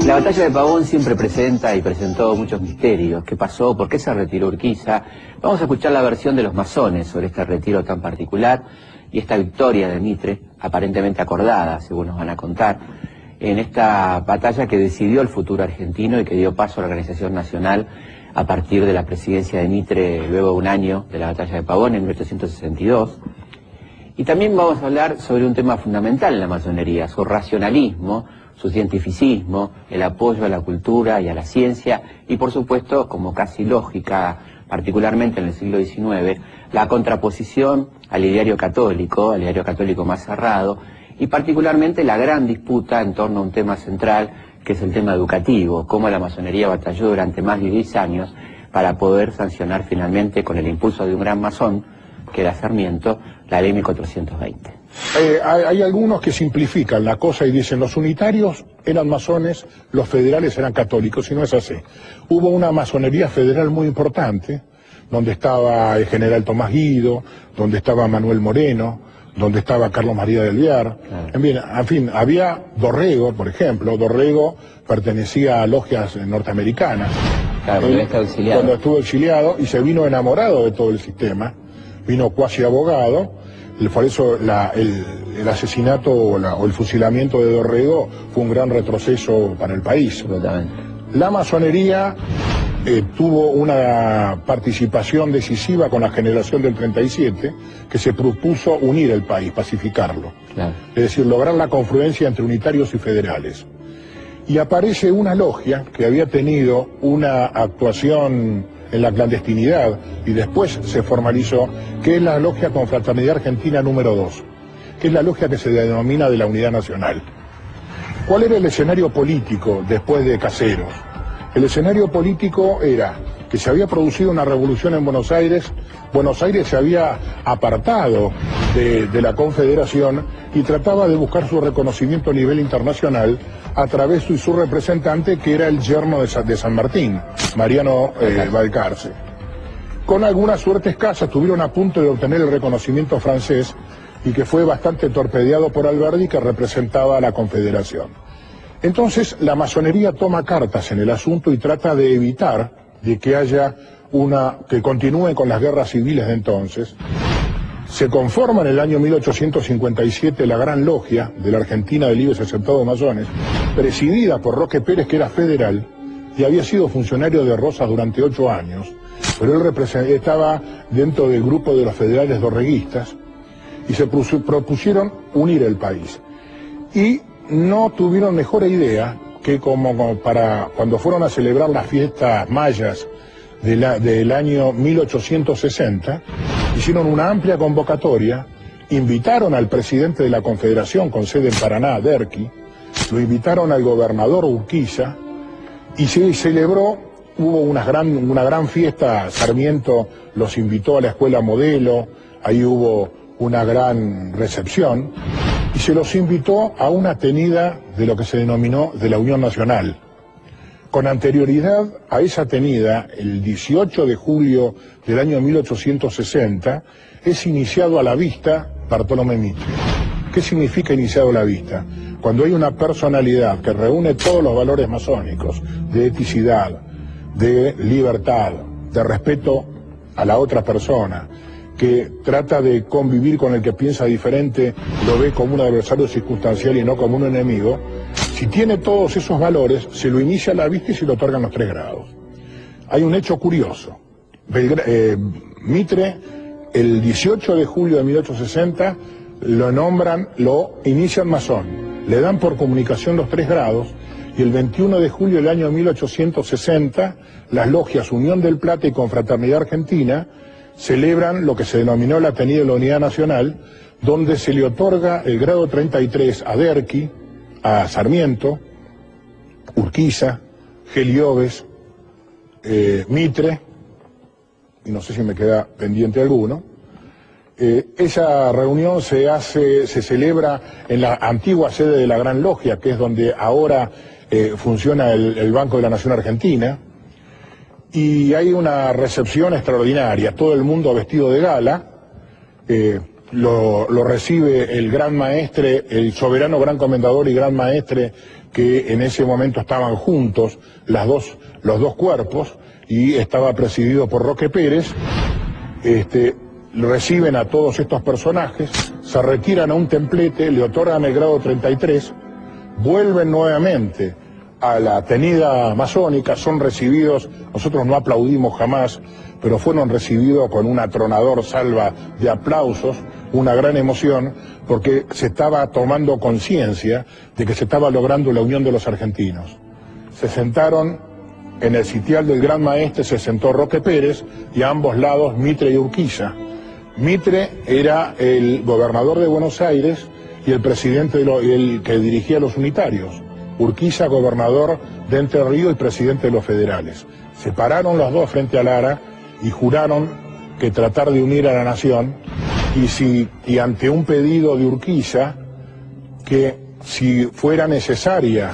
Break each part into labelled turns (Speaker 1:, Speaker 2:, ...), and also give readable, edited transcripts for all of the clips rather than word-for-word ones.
Speaker 1: La batalla de Pavón siempre presenta y presentó muchos misterios. ¿Qué pasó? ¿Por qué se retiró Urquiza? Vamos a escuchar la versión de los masones sobre este retiro tan particular y esta victoria de Mitre, aparentemente acordada, según nos van a contar, en esta batalla que decidió el futuro argentino y que dio paso a la organización nacional a partir de la presidencia de Mitre luego de un año de la batalla de Pavón en 1862. Y también vamos a hablar sobre un tema fundamental en la masonería, su racionalismo, su cientificismo, el apoyo a la cultura y a la ciencia y por supuesto, como casi lógica, particularmente en el siglo XIX, la contraposición al ideario católico más cerrado y particularmente la gran disputa en torno a un tema central que es el tema educativo, cómo la masonería batalló durante más de 10 años para poder sancionar finalmente con el impulso de un gran masón, que era Sarmiento, la ley 1420.
Speaker 2: Hay algunos que simplifican la cosa y dicen los unitarios eran masones, los federales eran católicos, y no es así. Hubo una masonería federal muy importante, donde estaba el general Tomás Guido, donde estaba Manuel Moreno, donde estaba Carlos María del Viar. Claro. En fin, había Dorrego, por ejemplo. Dorrego pertenecía a logias norteamericanas.
Speaker 1: Claro,
Speaker 2: cuando estuvo exiliado y se vino enamorado de todo el sistema, vino cuasi abogado. Por eso el asesinato o el fusilamiento de Dorrego fue un gran retroceso para el país.
Speaker 1: Absolutamente.
Speaker 2: La masonería tuvo una participación decisiva con la generación del 37, que se propuso unir el país, pacificarlo.
Speaker 1: Claro.
Speaker 2: Es decir, lograr la confluencia entre unitarios y federales. Y aparece una logia que había tenido una actuación en la clandestinidad y después se formalizó, que es la Logia Confraternidad Argentina número 2, que es la logia que se denomina de la Unidad Nacional. ¿Cuál era el escenario político después de Caseros? El escenario político era que se había producido una revolución en Buenos Aires se había apartado de la Confederación y trataba de buscar su reconocimiento a nivel internacional a través de su representante, que era el yerno de San Martín, Mariano Balcarce. Con alguna suerte escasa estuvieron a punto de obtener el reconocimiento francés y que fue bastante torpedeado por Alberdi, que representaba a la Confederación. Entonces la masonería toma cartas en el asunto y trata de evitar de que haya que continúen con las guerras civiles de entonces. Se conforma en el año 1857 la Gran Logia de la Argentina de Libres Aceptados Masones, presidida por Roque Pérez, que era federal y había sido funcionario de Rosas durante 8 años, pero él estaba dentro del grupo de los federales dorreguistas y se propusieron unir el país. Y no tuvieron mejor idea que como para cuando fueron a celebrar las fiestas mayas del año 1860, hicieron una amplia convocatoria, invitaron al presidente de la Confederación con sede en Paraná, Derqui, lo invitaron al gobernador Urquiza y se celebró, hubo una gran fiesta. Sarmiento los invitó a la escuela modelo, ahí hubo una gran recepción y se los invitó a una tenida de lo que se denominó de la Unión Nacional. Con anterioridad a esa tenida, el 18 de julio del año 1860, es iniciado a la vista Bartolomé Mitre. ¿Qué significa iniciado a la vista? Cuando hay una personalidad que reúne todos los valores masónicos, de eticidad, de libertad, de respeto a la otra persona, que trata de convivir con el que piensa diferente, lo ve como un adversario circunstancial y no como un enemigo. Si tiene todos esos valores, se lo inicia a la vista y se le otorgan los 3 grados. Hay un hecho curioso. Mitre, el 18 de julio de 1860, lo inician masón. Le dan por comunicación los 3 grados y el 21 de julio del año 1860, las logias Unión del Plata y Confraternidad Argentina celebran lo que se denominó la tenida de la Unidad Nacional, donde se le otorga el grado 33 a Derqui, a Sarmiento, Urquiza, Gelioves, Mitre, y no sé si me queda pendiente alguno. Esa reunión se celebra en la antigua sede de la Gran Logia, que es donde ahora funciona el Banco de la Nación Argentina, y hay una recepción extraordinaria, todo el mundo vestido de gala, lo recibe el gran maestre, el soberano gran comendador y gran maestre, que en ese momento estaban juntos los dos cuerpos, y estaba presidido por Roque Pérez. Reciben a todos estos personajes, se retiran a un templete, le otorgan el grado 33, vuelven nuevamente a la tenida masónica, son recibidos, nosotros no aplaudimos jamás, pero fueron recibidos con un atronador salva de aplausos, una gran emoción, porque se estaba tomando conciencia de que se estaba logrando la unión de los argentinos. Se sentaron en el sitial del gran maestre, se sentó Roque Pérez, y a ambos lados Mitre y Urquiza. Mitre era el gobernador de Buenos Aires y el presidente el que dirigía los unitarios. Urquiza, gobernador de Entre Ríos y presidente de los federales. Se pararon los dos frente a Lara y juraron que tratar de unir a la nación, y ante un pedido de Urquiza, que si fuera necesaria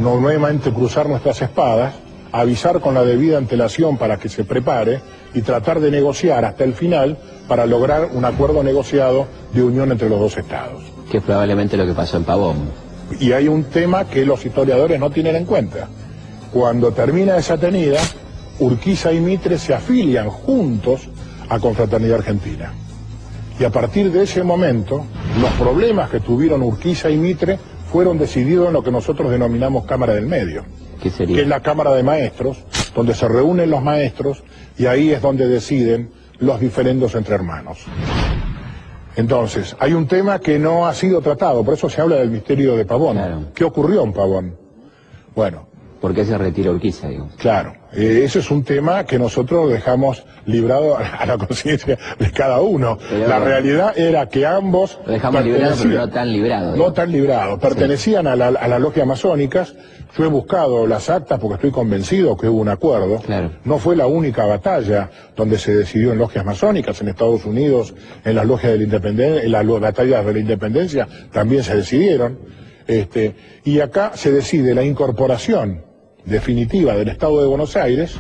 Speaker 2: nuevamente cruzar nuestras espadas, avisar con la debida antelación para que se prepare y tratar de negociar hasta el final para lograr un acuerdo negociado de unión entre los dos estados.
Speaker 1: Que es probablemente lo que pasó en Pavón.
Speaker 2: Y hay un tema que los historiadores no tienen en cuenta. Cuando termina esa tenida, Urquiza y Mitre se afilian juntos a Confraternidad Argentina. Y a partir de ese momento, los problemas que tuvieron Urquiza y Mitre fueron decididos en lo que nosotros denominamos Cámara del Medio.
Speaker 1: ¿Qué sería?
Speaker 2: Que es la Cámara de Maestros, donde se reúnen los maestros y ahí es donde deciden los diferendos entre hermanos. Entonces, hay un tema que no ha sido tratado, por eso se habla del misterio de Pavón.
Speaker 1: Claro.
Speaker 2: ¿Qué ocurrió en Pavón? Bueno.
Speaker 1: ¿Por qué se retiró Urquiza, digo?
Speaker 2: Claro, ese es un tema que nosotros dejamos librado a la conciencia de cada uno. Pero la realidad era que ambos...
Speaker 1: Lo dejamos librado, pero no tan librado.
Speaker 2: No tan librado. Pertenecían a las logias masónicas. Yo he buscado las actas porque estoy convencido que hubo un acuerdo.
Speaker 1: Claro.
Speaker 2: No fue la única batalla donde se decidió en logias masónicas. En Estados Unidos, en las logias de la independencia, en las batallas de la independencia, también se decidieron. Y acá se decide la incorporación definitiva del Estado de Buenos Aires,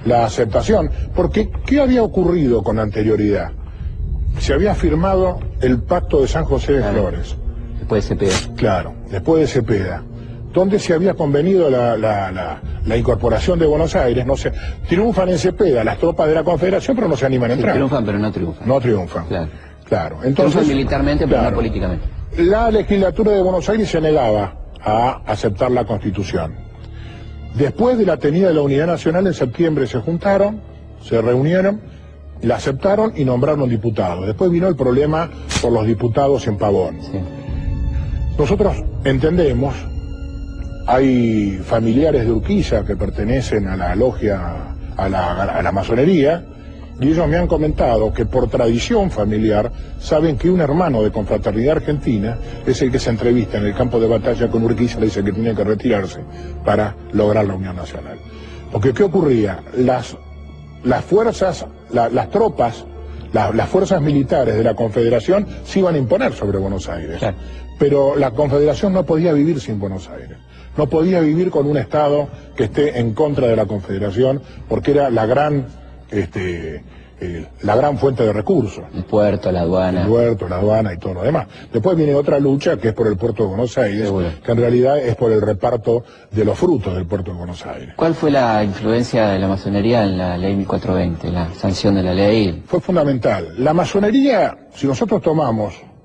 Speaker 2: la aceptación, porque ¿qué había ocurrido con anterioridad? Se había firmado el Pacto de San José de Flores.
Speaker 1: Después de Cepeda.
Speaker 2: Claro, después de Cepeda, donde se había convenido la incorporación de Buenos Aires. No sé, triunfan en Cepeda las tropas de la Confederación, pero no se animan a entrar.
Speaker 1: Triunfan, pero no triunfan.
Speaker 2: No triunfan.
Speaker 1: Claro.
Speaker 2: Entonces,
Speaker 1: triunfan militarmente, pero no políticamente.
Speaker 2: La legislatura de Buenos Aires se negaba a aceptar la Constitución. Después de la tenida de la Unidad Nacional, en septiembre se juntaron, se reunieron, la aceptaron y nombraron diputados. Después vino el problema por los diputados en Pavón. Sí. Nosotros entendemos, hay familiares de Urquiza que pertenecen a la logia, a la masonería, y ellos me han comentado que por tradición familiar saben que un hermano de Confraternidad Argentina es el que se entrevista en el campo de batalla con Urquiza, le dice que tenía que retirarse para lograr la Unión Nacional. Porque ¿qué ocurría? Las fuerzas, las tropas, las fuerzas militares de la Confederación se iban a imponer sobre Buenos Aires. Claro. Pero la Confederación no podía vivir sin Buenos Aires. No podía vivir con un Estado que esté en contra de la Confederación, porque era la gran fuente de recursos.
Speaker 1: El puerto, la aduana.
Speaker 2: El puerto, la aduana y todo lo demás. Después viene otra lucha que es por el puerto de Buenos Aires, seguro, que en realidad es por el reparto de los frutos del puerto de Buenos Aires.
Speaker 1: ¿Cuál fue la influencia de la masonería en la ley 1420, la sanción de la ley?
Speaker 2: Fue fundamental. La masonería, si nosotros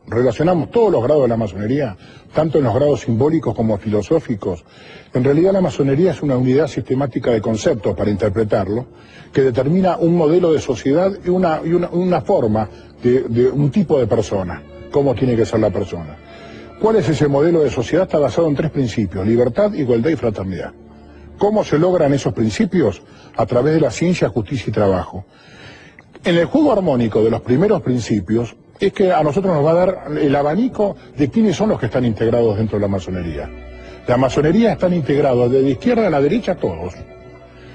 Speaker 2: relacionamos todos los grados de la masonería, tanto en los grados simbólicos como filosóficos, en realidad la masonería es una unidad sistemática de conceptos para interpretarlo, que determina un modelo de sociedad y una forma de un tipo de persona, cómo tiene que ser la persona. ¿Cuál es ese modelo de sociedad? Está basado en 3 principios: libertad, igualdad y fraternidad. ¿Cómo se logran esos principios? A través de la ciencia, justicia y trabajo. En el juego armónico de los primeros principios es que a nosotros nos va a dar el abanico de quiénes son los que están integrados dentro de la masonería. La masonería están integrados desde izquierda a la derecha todos.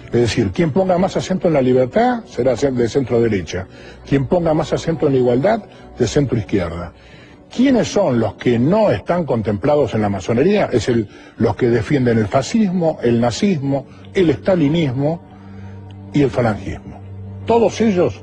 Speaker 2: Es decir, quien ponga más acento en la libertad será de centro derecha. Quien ponga más acento en la igualdad, de centro izquierda. ¿Quiénes son los que no están contemplados en la masonería? Es los que defienden el fascismo, el nazismo, el estalinismo y el falangismo. Todos ellos